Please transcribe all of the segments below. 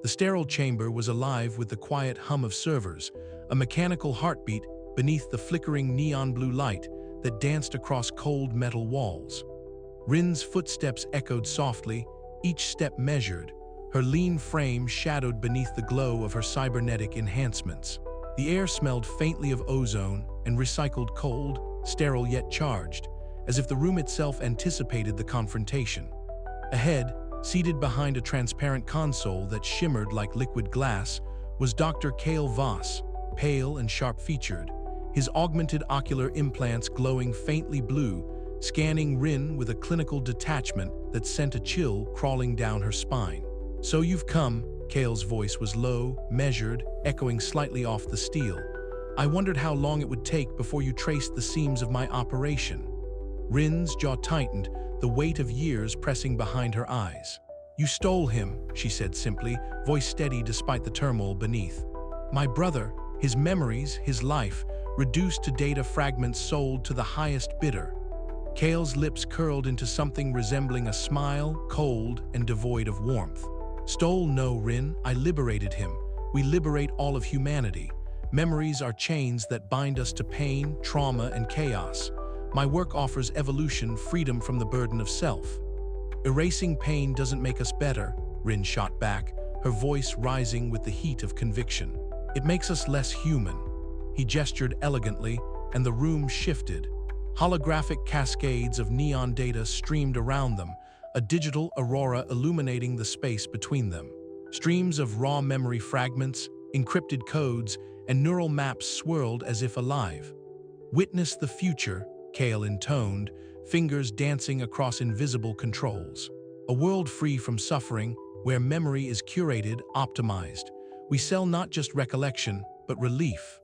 The sterile chamber was alive with the quiet hum of servers, a mechanical heartbeat beneath the flickering neon blue light that danced across cold metal walls. Rin's footsteps echoed softly, each step measured, her lean frame shadowed beneath the glow of her cybernetic enhancements. The air smelled faintly of ozone and recycled cold, sterile yet charged, as if the room itself anticipated the confrontation. Ahead, seated behind a transparent console that shimmered like liquid glass, was Dr. Kale Voss, pale and sharp-featured, his augmented ocular implants glowing faintly blue, scanning Rin with a clinical detachment that sent a chill crawling down her spine. "So you've come," Kale's voice was low, measured, echoing slightly off the steel. "I wondered how long it would take before you traced the seams of my operation." Rin's jaw tightened, the weight of years pressing behind her eyes. "You stole him," she said simply, voice steady despite the turmoil beneath. "My brother, his memories, his life, reduced to data fragments sold to the highest bidder." Kale's lips curled into something resembling a smile, cold and devoid of warmth. "Stole no, Rin, I liberated him. We liberate all of humanity. Memories are chains that bind us to pain, trauma, and chaos. My work offers evolution, freedom from the burden of self." "Erasing pain doesn't make us better," Rin shot back, her voice rising with the heat of conviction. "It makes us less human." He gestured elegantly, and the room shifted. Holographic cascades of neon data streamed around them, a digital aurora illuminating the space between them. Streams of raw memory fragments, encrypted codes, and neural maps swirled as if alive. "Witness the future," Kale intoned, fingers dancing across invisible controls. "A world free from suffering, where memory is curated, optimized. We sell not just recollection, but relief."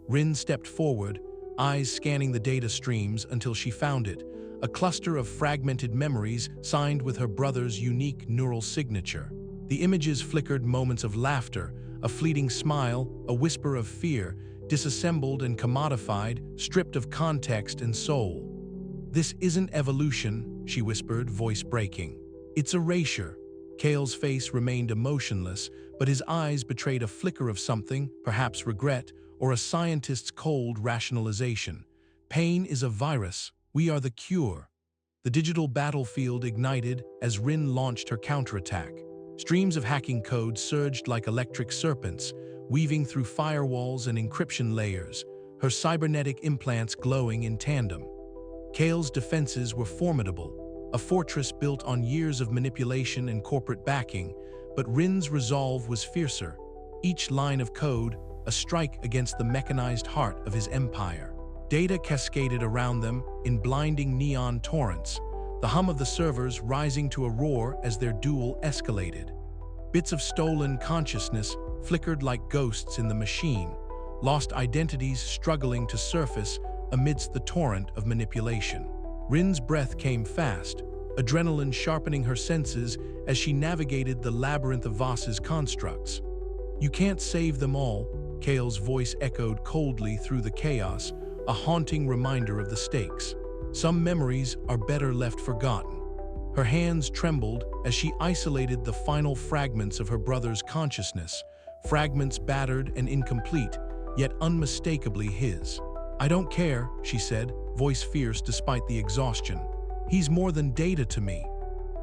Rin stepped forward, eyes scanning the data streams until she found it, a cluster of fragmented memories signed with her brother's unique neural signature. The images flickered moments of laughter, a fleeting smile, a whisper of fear, disassembled and commodified, stripped of context and soul. "This isn't evolution," she whispered, voice breaking. "It's erasure." Kale's face remained emotionless, but his eyes betrayed a flicker of something, perhaps regret, or a scientist's cold rationalization. "Pain is a virus. We are the cure." The digital battlefield ignited as Rin launched her counterattack. Streams of hacking code surged like electric serpents, weaving through firewalls and encryption layers, her cybernetic implants glowing in tandem. Kale's defenses were formidable, a fortress built on years of manipulation and corporate backing, but Rin's resolve was fiercer. Each line of code, a strike against the mechanized heart of his empire. Data cascaded around them in blinding neon torrents, the hum of the servers rising to a roar as their duel escalated. Bits of stolen consciousness flickered like ghosts in the machine, lost identities struggling to surface amidst the torrent of manipulation. Rin's breath came fast, adrenaline sharpening her senses as she navigated the labyrinth of Voss's constructs. "You can't save them all," Kale's voice echoed coldly through the chaos, a haunting reminder of the stakes. "Some memories are better left forgotten." Her hands trembled as she isolated the final fragments of her brother's consciousness, fragments battered and incomplete, yet unmistakably his. "I don't care," she said, voice fierce despite the exhaustion. "He's more than data to me."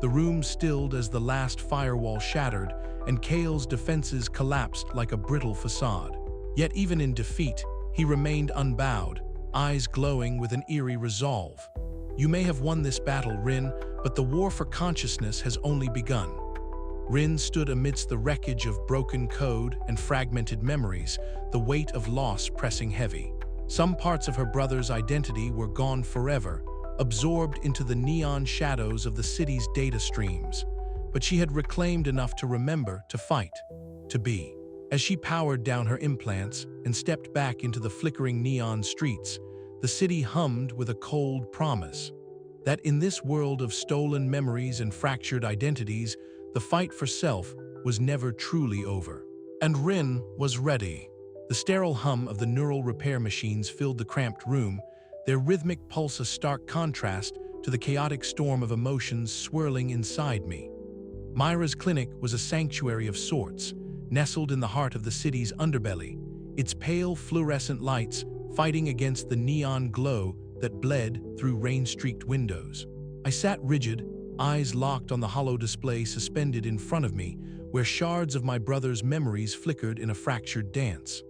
The room stilled as the last firewall shattered, and Kale's defenses collapsed like a brittle facade. Yet even in defeat, he remained unbowed, eyes glowing with an eerie resolve. "You may have won this battle, Rin, but the war for consciousness has only begun." Rin stood amidst the wreckage of broken code and fragmented memories, the weight of loss pressing heavy. Some parts of her brother's identity were gone forever, absorbed into the neon shadows of the city's data streams. But she had reclaimed enough to remember, to fight, to be. As she powered down her implants and stepped back into the flickering neon streets, the city hummed with a cold promise that in this world of stolen memories and fractured identities, the fight for self was never truly over. And Rin was ready. The sterile hum of the neural repair machines filled the cramped room, their rhythmic pulse a stark contrast to the chaotic storm of emotions swirling inside me. Myra's clinic was a sanctuary of sorts, nestled in the heart of the city's underbelly, its pale fluorescent lights fighting against the neon glow that bled through rain-streaked windows. I sat rigid, eyes locked on the hollow display suspended in front of me, where shards of my brother's memories flickered in a fractured dance.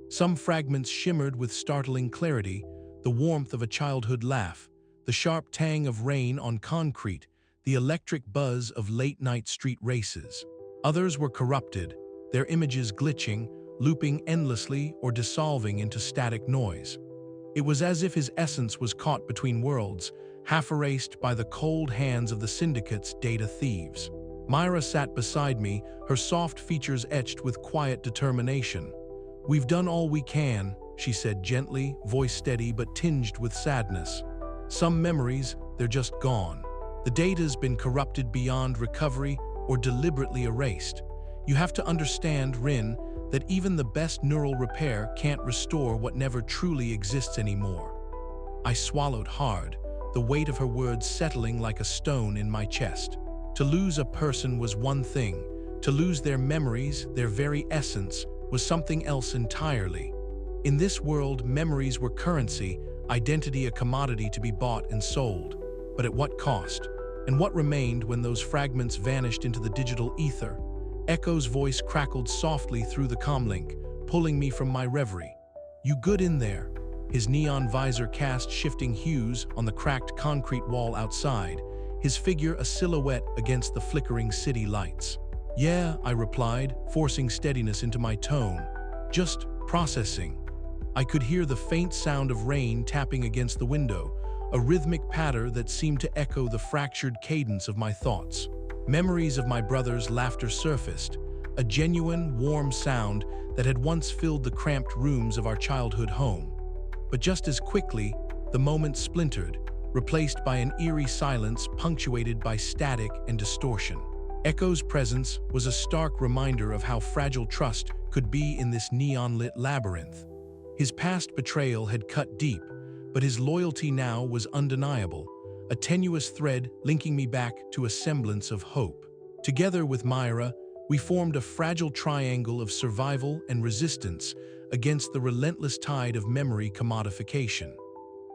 Some fragments shimmered with startling clarity, the warmth of a childhood laugh, the sharp tang of rain on concrete, the electric buzz of late-night street races. Others were corrupted, their images glitching, looping endlessly or dissolving into static noise. It was as if his essence was caught between worlds, half erased by the cold hands of the syndicate's data thieves. Myra sat beside me, her soft features etched with quiet determination. "We've done all we can," she said gently, voice steady but tinged with sadness. "Some memories, they're just gone. The data's been corrupted beyond recovery or deliberately erased. You have to understand, Rin, that even the best neural repair can't restore what never truly exists anymore." I swallowed hard, the weight of her words settling like a stone in my chest. To lose a person was one thing. To lose their memories, their very essence, was something else entirely. In this world, memories were currency, identity a commodity to be bought and sold. But at what cost? And what remained when those fragments vanished into the digital ether? Echo's voice crackled softly through the comlink, pulling me from my reverie. "You good in there?" His neon visor cast shifting hues on the cracked concrete wall outside, his figure a silhouette against the flickering city lights. "Yeah," I replied, forcing steadiness into my tone. "Just processing." I could hear the faint sound of rain tapping against the window, a rhythmic patter that seemed to echo the fractured cadence of my thoughts. Memories of my brother's laughter surfaced, a genuine, warm sound that had once filled the cramped rooms of our childhood home. But just as quickly, the moment splintered, replaced by an eerie silence punctuated by static and distortion. Echo's presence was a stark reminder of how fragile trust could be in this neon-lit labyrinth. His past betrayal had cut deep, but his loyalty now was undeniable, a tenuous thread linking me back to a semblance of hope. Together with Myra, we formed a fragile triangle of survival and resistance against the relentless tide of memory commodification.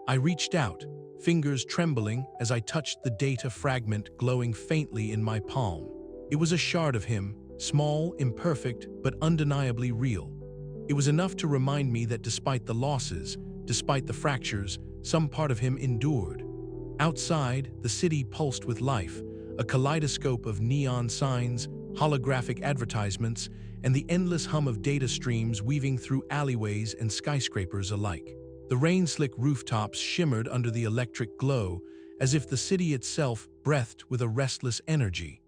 I reached out, fingers trembling as I touched the data fragment glowing faintly in my palm. It was a shard of him, small, imperfect, but undeniably real. It was enough to remind me that despite the losses, despite the fractures, some part of him endured. Outside, the city pulsed with life, a kaleidoscope of neon signs, holographic advertisements, and the endless hum of data streams weaving through alleyways and skyscrapers alike. The rain-slick rooftops shimmered under the electric glow, as if the city itself breathed with a restless energy.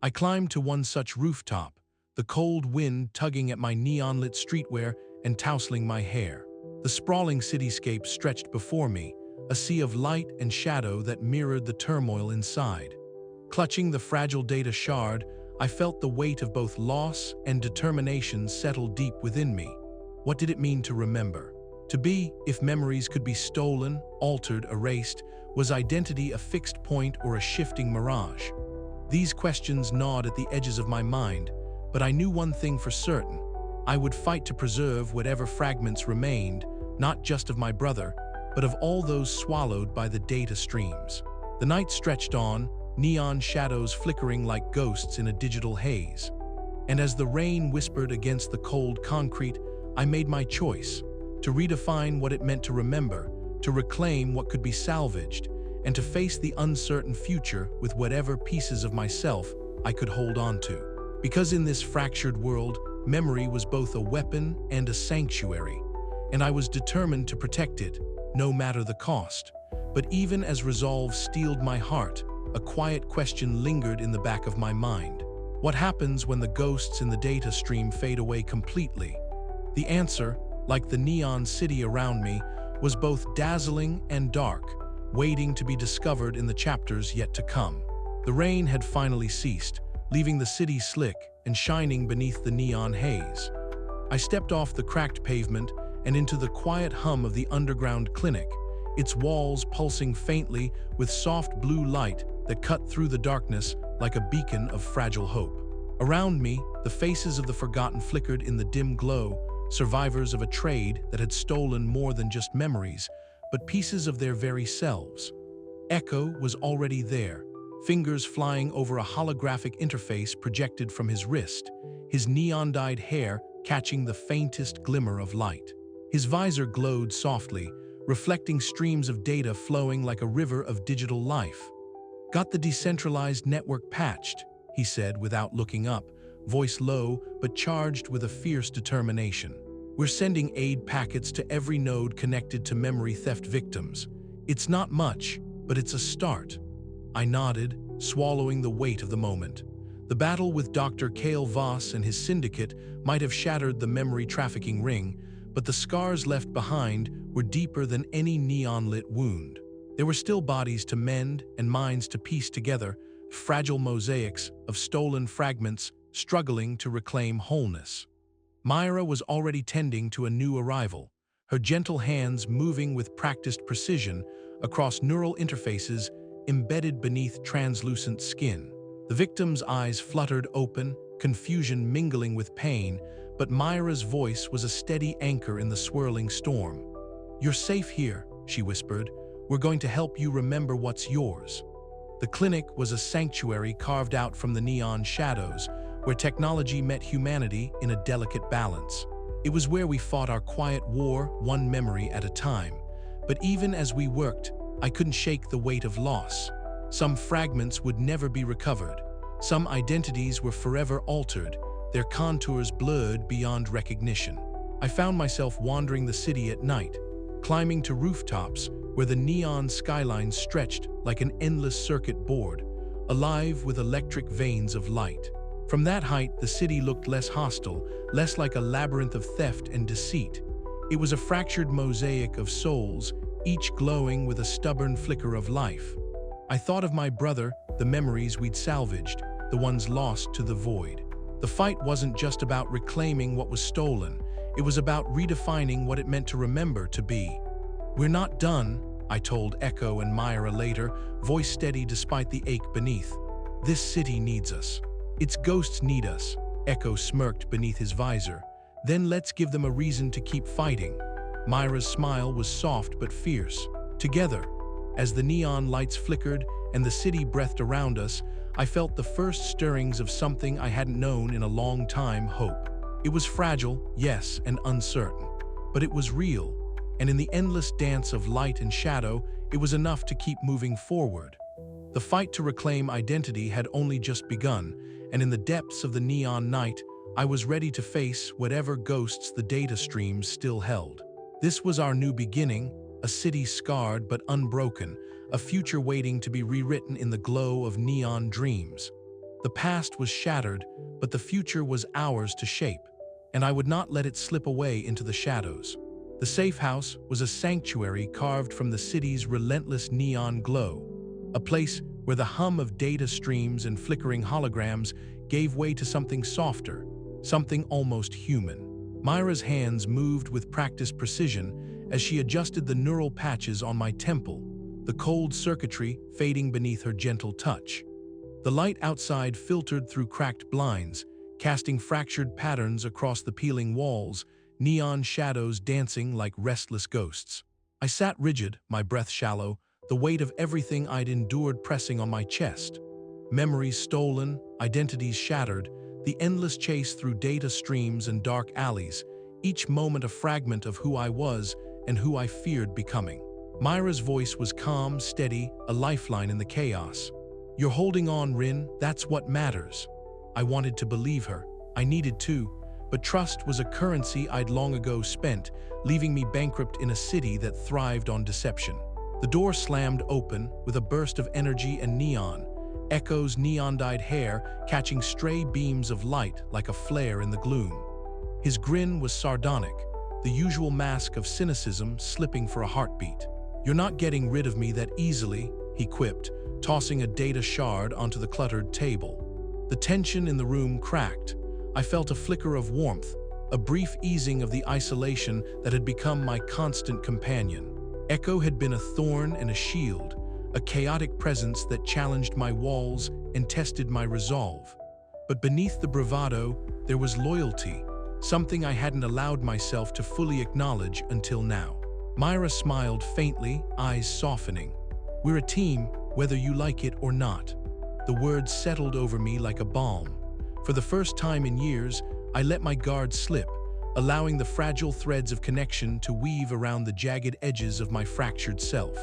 I climbed to one such rooftop, the cold wind tugging at my neon-lit streetwear and tousling my hair. The sprawling cityscape stretched before me, a sea of light and shadow that mirrored the turmoil inside. Clutching the fragile data shard, I felt the weight of both loss and determination settle deep within me. What did it mean to remember? To be, if memories could be stolen, altered, erased, was identity a fixed point or a shifting mirage? These questions gnawed at the edges of my mind, but I knew one thing for certain. I would fight to preserve whatever fragments remained, not just of my brother, but of all those swallowed by the data streams. The night stretched on, neon shadows flickering like ghosts in a digital haze. And as the rain whispered against the cold concrete, I made my choice, to redefine what it meant to remember, to reclaim what could be salvaged, and to face the uncertain future with whatever pieces of myself I could hold on to. Because in this fractured world, memory was both a weapon and a sanctuary, and I was determined to protect it, no matter the cost. But even as resolve steeled my heart, a quiet question lingered in the back of my mind. What happens when the ghosts in the data stream fade away completely? The answer, like the neon city around me, was both dazzling and dark, waiting to be discovered in the chapters yet to come. The rain had finally ceased, leaving the city slick and shining beneath the neon haze. I stepped off the cracked pavement and into the quiet hum of the underground clinic, its walls pulsing faintly with soft blue light that cut through the darkness like a beacon of fragile hope. Around me, The faces of the forgotten flickered in the dim glow, survivors of a trade that had stolen more than just memories, but pieces of their very selves. Echo was already there, fingers flying over a holographic interface projected from his wrist, his neon-dyed hair catching the faintest glimmer of light. His visor glowed softly, reflecting streams of data flowing like a river of digital life. "Got the decentralized network patched," he said without looking up, voice low but charged with a fierce determination. "We're sending aid packets to every node connected to memory theft victims. It's not much, but it's a start." I nodded, swallowing the weight of the moment. The battle with Dr. Kale Voss and his syndicate might have shattered the memory trafficking ring, but the scars left behind were deeper than any neon-lit wound. There were still bodies to mend and minds to piece together, fragile mosaics of stolen fragments struggling to reclaim wholeness. Myra was already tending to a new arrival, her gentle hands moving with practiced precision across neural interfaces embedded beneath translucent skin. The victim's eyes fluttered open, confusion mingling with pain, but Myra's voice was a steady anchor in the swirling storm. "You're safe here," she whispered. "We're going to help you remember what's yours." The clinic was a sanctuary carved out from the neon shadows, where technology met humanity in a delicate balance. It was where we fought our quiet war, one memory at a time. But even as we worked, I couldn't shake the weight of loss. Some fragments would never be recovered. Some identities were forever altered, their contours blurred beyond recognition. I found myself wandering the city at night, climbing to rooftops where the neon skyline stretched like an endless circuit board, alive with electric veins of light. From that height, the city looked less hostile, less like a labyrinth of theft and deceit. It was a fractured mosaic of souls, each glowing with a stubborn flicker of life. I thought of my brother, the memories we'd salvaged, the ones lost to the void. The fight wasn't just about reclaiming what was stolen, it was about redefining what it meant to remember to be. "We're not done," I told Echo and Myra later, voice steady despite the ache beneath. "This city needs us. Its ghosts need us." Echo smirked beneath his visor. "Then let's give them a reason to keep fighting." Myra's smile was soft but fierce. Together, as the neon lights flickered and the city breathed around us, I felt the first stirrings of something I hadn't known in a long time: hope. It was fragile, yes, and uncertain, but it was real, and in the endless dance of light and shadow, it was enough to keep moving forward. The fight to reclaim identity had only just begun, and in the depths of the neon night, I was ready to face whatever ghosts the data streams still held. This was our new beginning, a city scarred but unbroken, a future waiting to be rewritten in the glow of neon dreams. The past was shattered, but the future was ours to shape, and I would not let it slip away into the shadows. The safe house was a sanctuary carved from the city's relentless neon glow, a place where the hum of data streams and flickering holograms gave way to something softer, something almost human. Myra's hands moved with practiced precision as she adjusted the neural patches on my temple, the cold circuitry fading beneath her gentle touch. The light outside filtered through cracked blinds, casting fractured patterns across the peeling walls, neon shadows dancing like restless ghosts. I sat rigid, my breath shallow, the weight of everything I'd endured pressing on my chest. Memories stolen, identities shattered, the endless chase through data streams and dark alleys, each moment a fragment of who I was and who I feared becoming. Myra's voice was calm, steady, a lifeline in the chaos. "You're holding on, Rin, that's what matters." I wanted to believe her. I needed to, but trust was a currency I'd long ago spent, leaving me bankrupt in a city that thrived on deception. The door slammed open with a burst of energy and neon, Echo's neon-dyed hair catching stray beams of light like a flare in the gloom. His grin was sardonic, the usual mask of cynicism slipping for a heartbeat. "You're not getting rid of me that easily," he quipped, tossing a data shard onto the cluttered table. The tension in the room cracked. I felt a flicker of warmth, a brief easing of the isolation that had become my constant companion. Echo had been a thorn and a shield, a chaotic presence that challenged my walls and tested my resolve. But beneath the bravado, there was loyalty, something I hadn't allowed myself to fully acknowledge until now. Myra smiled faintly, eyes softening. "We're a team, whether you like it or not." The words settled over me like a balm. For the first time in years, I let my guard slip, allowing the fragile threads of connection to weave around the jagged edges of my fractured self.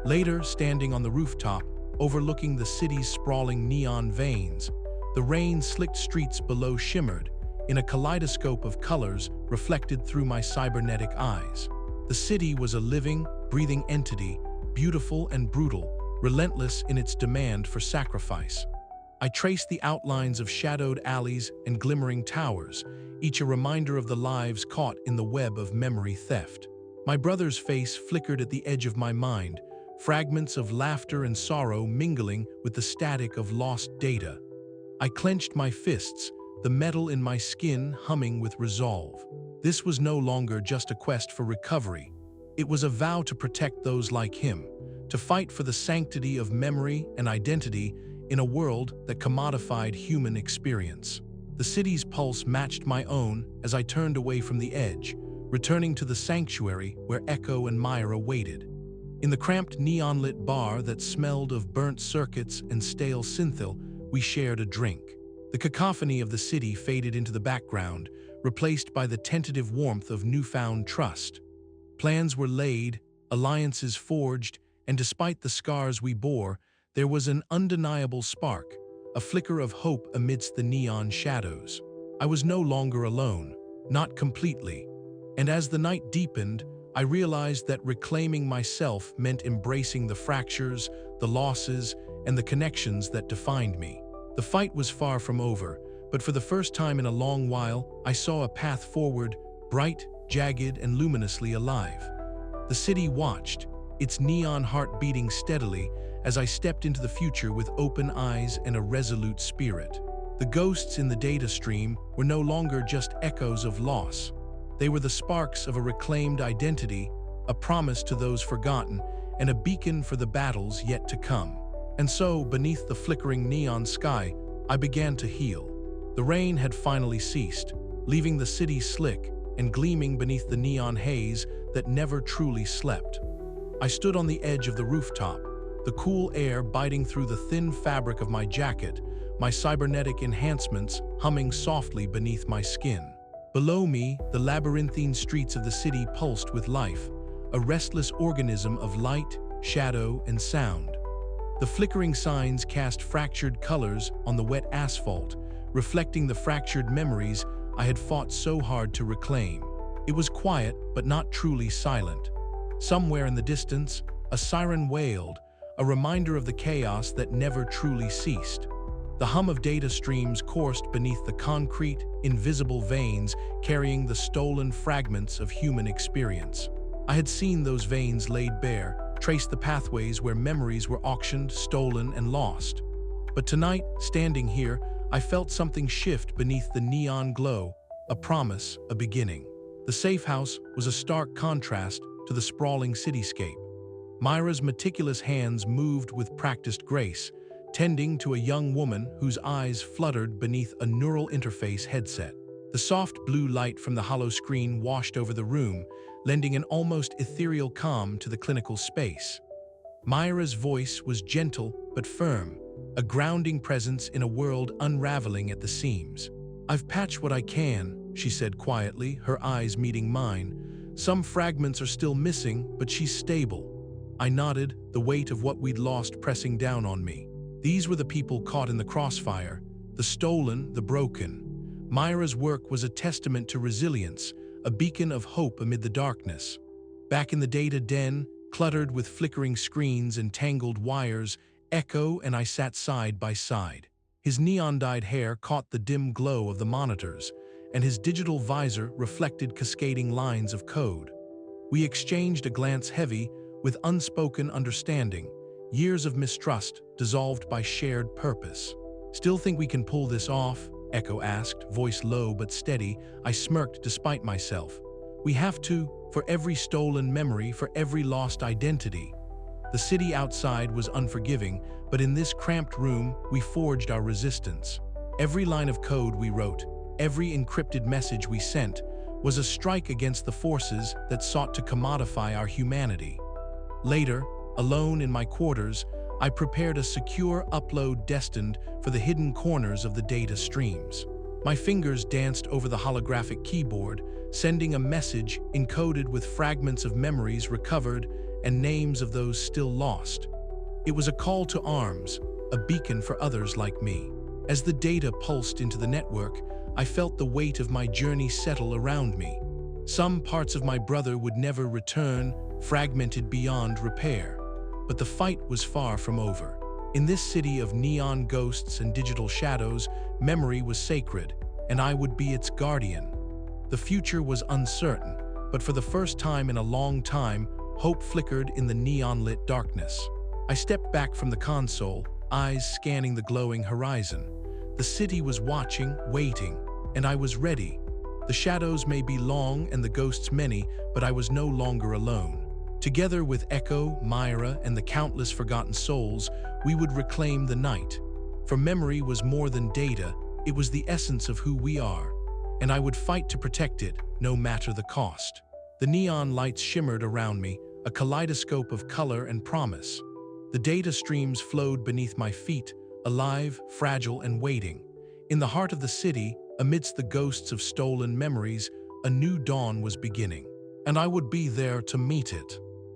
Later, standing on the rooftop, overlooking the city's sprawling neon veins, the rain-slicked streets below shimmered in a kaleidoscope of colors reflected through my cybernetic eyes. The city was a living, breathing entity, beautiful and brutal, relentless in its demand for sacrifice. I traced the outlines of shadowed alleys and glimmering towers, each a reminder of the lives caught in the web of memory theft. My brother's face flickered at the edge of my mind, fragments of laughter and sorrow mingling with the static of lost data. I clenched my fists, the metal in my skin humming with resolve. This was no longer just a quest for recovery. It was a vow to protect those like him, to fight for the sanctity of memory and identity in a world that commodified human experience. The city's pulse matched my own as I turned away from the edge, returning to the sanctuary where Echo and Myra waited. In the cramped neon-lit bar that smelled of burnt circuits and stale synthil, we shared a drink. The cacophony of the city faded into the background, replaced by the tentative warmth of newfound trust. Plans were laid, alliances forged, and despite the scars we bore, there was an undeniable spark, a flicker of hope amidst the neon shadows. I was no longer alone, not completely. And as the night deepened, I realized that reclaiming myself meant embracing the fractures, the losses, and the connections that defined me. The fight was far from over, but for the first time in a long while, I saw a path forward, bright, jagged, and luminously alive. The city watched, its neon heart beating steadily as I stepped into the future with open eyes and a resolute spirit. The ghosts in the data stream were no longer just echoes of loss. They were the sparks of a reclaimed identity, a promise to those forgotten, and a beacon for the battles yet to come. And so, beneath the flickering neon sky, I began to heal. The rain had finally ceased, leaving the city slick and gleaming beneath the neon haze that never truly slept. I stood on the edge of the rooftop, the cool air biting through the thin fabric of my jacket, my cybernetic enhancements humming softly beneath my skin. Below me, the labyrinthine streets of the city pulsed with life, a restless organism of light, shadow, and sound. The flickering signs cast fractured colors on the wet asphalt, reflecting the fractured memories I had fought so hard to reclaim. It was quiet, but not truly silent. Somewhere in the distance, a siren wailed, a reminder of the chaos that never truly ceased. The hum of data streams coursed beneath the concrete, invisible veins carrying the stolen fragments of human experience. I had seen those veins laid bare, traced the pathways where memories were auctioned, stolen, and lost. But tonight, standing here, I felt something shift beneath the neon glow, a promise, a beginning. The safe house was a stark contrast to the sprawling cityscape. Myra's meticulous hands moved with practiced grace, tending to a young woman whose eyes fluttered beneath a neural interface headset. The soft blue light from the hollow screen washed over the room, lending an almost ethereal calm to the clinical space. Myra's voice was gentle but firm, a grounding presence in a world unraveling at the seams. "I've patched what I can," she said quietly, her eyes meeting mine. "Some fragments are still missing, but she's stable." I nodded, the weight of what we'd lost pressing down on me. These were the people caught in the crossfire, the stolen, the broken. Myra's work was a testament to resilience, a beacon of hope amid the darkness. Back in the data den, cluttered with flickering screens and tangled wires, Echo and I sat side by side. His neon-dyed hair caught the dim glow of the monitors, and his digital visor reflected cascading lines of code. We exchanged a glance heavy with unspoken understanding, years of mistrust dissolved by shared purpose. "Still think we can pull this off?" Echo asked, voice low but steady. I smirked despite myself. "We have to, for every stolen memory, for every lost identity." The city outside was unforgiving, but in this cramped room, we forged our resistance. Every line of code we wrote, every encrypted message we sent, was a strike against the forces that sought to commodify our humanity. Later, alone in my quarters, I prepared a secure upload destined for the hidden corners of the data streams. My fingers danced over the holographic keyboard, sending a message encoded with fragments of memories recovered and names of those still lost. It was a call to arms, a beacon for others like me. As the data pulsed into the network, I felt the weight of my journey settle around me. Some parts of my brother would never return, fragmented beyond repair. But the fight was far from over. In this city of neon ghosts and digital shadows, memory was sacred, and I would be its guardian. The future was uncertain, but for the first time in a long time, hope flickered in the neon-lit darkness. I stepped back from the console, eyes scanning the glowing horizon. The city was watching, waiting, and I was ready. The shadows may be long and the ghosts many, but I was no longer alone. Together with Echo, Myra, and the countless forgotten souls, we would reclaim the night. For memory was more than data, it was the essence of who we are, and I would fight to protect it, no matter the cost. The neon lights shimmered around me, a kaleidoscope of color and promise. The data streams flowed beneath my feet, alive, fragile, and waiting. In the heart of the city, amidst the ghosts of stolen memories, a new dawn was beginning, and I would be there to meet it.